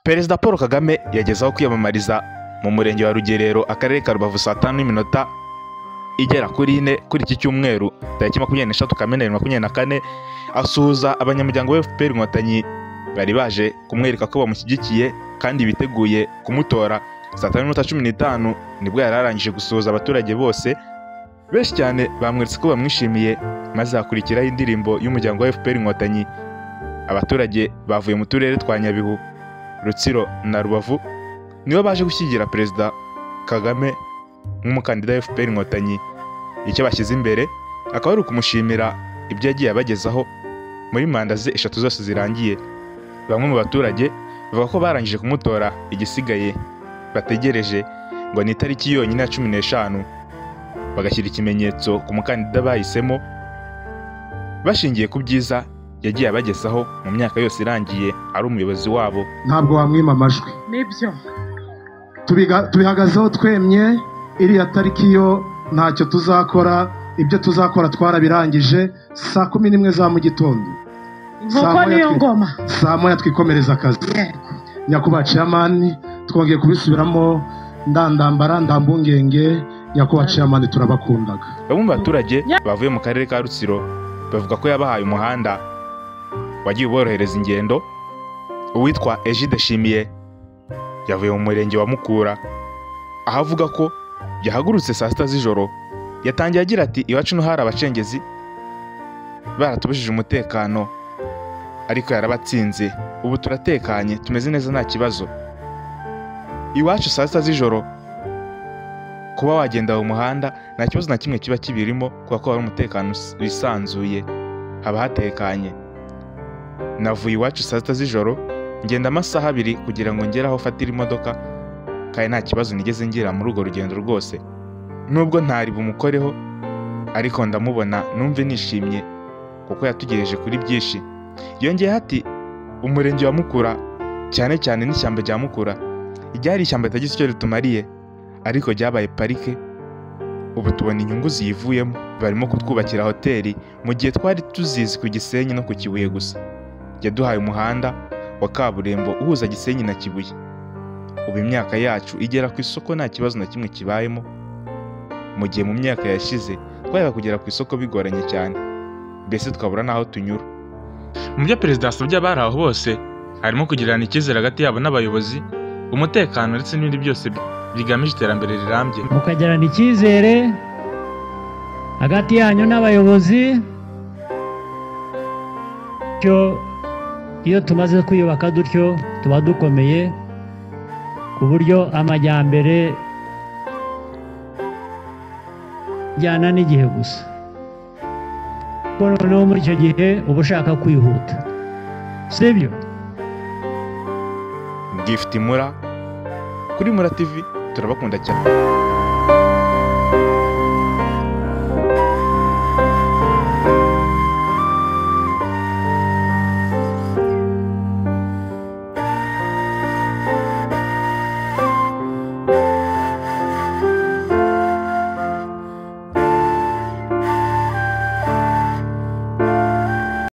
Perezida Paul Kagame yagezaho kwiyamamariza mu murenge wa Rugerero akarere ka Rubavu saa 5:05 igera kuri 4 kuri iki cyumweru tariki 23 Kamena 2024 asuhuza abanyamuryango ba FPR Inkotanyi bari baje kumwereka ko bamushyigikiye kandi biteguye kumutora. Saa 5:15 nibwo yararangije gusuhuza abaturage bose. Benshi cyane bamweretse ko bamwishimiye, maze hakurikiraho indirimbo y'umuryango wa FPR Inkotanyi. Abaturage bavuye mu turere twa Nyabihu, Rutsiro na Rubavu nibo baje gushyigikira Perezida Kagame nk'umukandida wa FPR Inkotanyi. Icyo bashyize imbere akaba ari ukumushimira ibyo yagiye abagezaho muri manda ze 3 zose zirangiye. Bamwe mu baturage bavuga ko barangije kumutora, igisigaye bategereje ngo ni tariki yonyine ya 15 bagashyira ikimenyetso ku mukandida bahisemo, bashingiye ku byiza yagiye abagezaho mu myaka yose irangiye ari umuyobozi wabo. Ntabwo wamwima amajwi, nibyo tubihagazeho twemye. Iriya tariki yo ntacyo tuzakora, ibyo tuzakora twarabirangije. Saa 11 za mu gitondo, inkoko niyo ngoma, saa moya twikomereza akazi. Nyakubahwa Chairman, twongeye kubisubiramo, ndandambara ndambungenge. Nyakubahwa Chairman, turabakundaga. Bamwe mu baturage bavuye mu karere ka Rutsiro bavuga ko yabahaye umuhanda wagiye uborohereza ingendo. Uwitwa Egide Shimiye yavuye mu murenge wa Mukura, aho avuga ko yahagurutse saa 6 z'ijoro. Yatangiye agira ati iwacu no hari abacengezi baratubujije umutekano, ariko yarabatsinze. Ubu turatekanye, tumeze neza, nta kibazo. Iwacu saa 6 z'ijoro kuba wagenda mu muhanda nta kibazo na kimwe kiba kibirimo, kuko hari umutekano wisanzuye, haba hatekanye. Navuye iwacu saa 6 z'ijoro, ngenda amasaha 2 kugira ngo ngere aho fatira imodoka, kandi nta kibazo nigeze ngira muri urwo rugendo rwose. Nubwo ntari bumukoreho, ariko ndamubona numve nishimye kuko yatugejeje kuri byinshi. Yongeye ati umurenge wa Mukura cyane cyane n'ishyamba rya Mukura ryari ishyamba ritagize icyo ritumariye, ariko ryabaye parike. Ubu tubona inyungu ziyivuyemo, barimo kutwubakira hoteli mu gihe twari tuzizi ku Gisenyi no ku Kibuye gusa. Yaduhaye umuhanda wa kaburimbo uhuza Gisenyi na Kibuye. Ubu imyaka yacu igera ku isoko nta kibazo na kimwe kibayemo, mu gihe mu myaka yashize twayaga kugera ku isoko bigoranye cyane, mbese tukabura n'aho tunyura. Mu byo perezida yasabye abari aho bose harimo kugirana icyizere hagati yabo n'abayobozi, umutekano ndetse n'ibindi byose bigamije iterambere rirambye. Mukagirana icyizere hagati yanyu n'abayobozi, cyo iyo tumaze kwiyubaka dutyo tuba dukomeye ku buryo amajyambere jyana n'igihe gusa. Noneho muri icyo gihe uba ushaka kwihuta, sibyo? Gift Mura kuri Mura TV, turabakunda cyane.